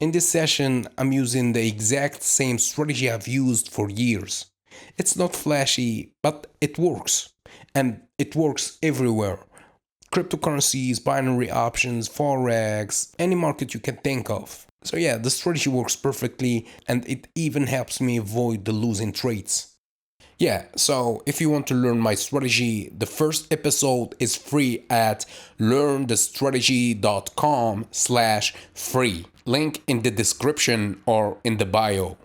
In this session, I'm using the exact same strategy I've used for years. It's not flashy, but it works. And it works everywhere. Cryptocurrencies, binary options, forex, any market you can think of. So yeah, the strategy works perfectly and it even helps me avoid the losing trades. Yeah, so if you want to learn my strategy, the first episode is free at learnthestrategy.com/free. Link in the description or in the bio.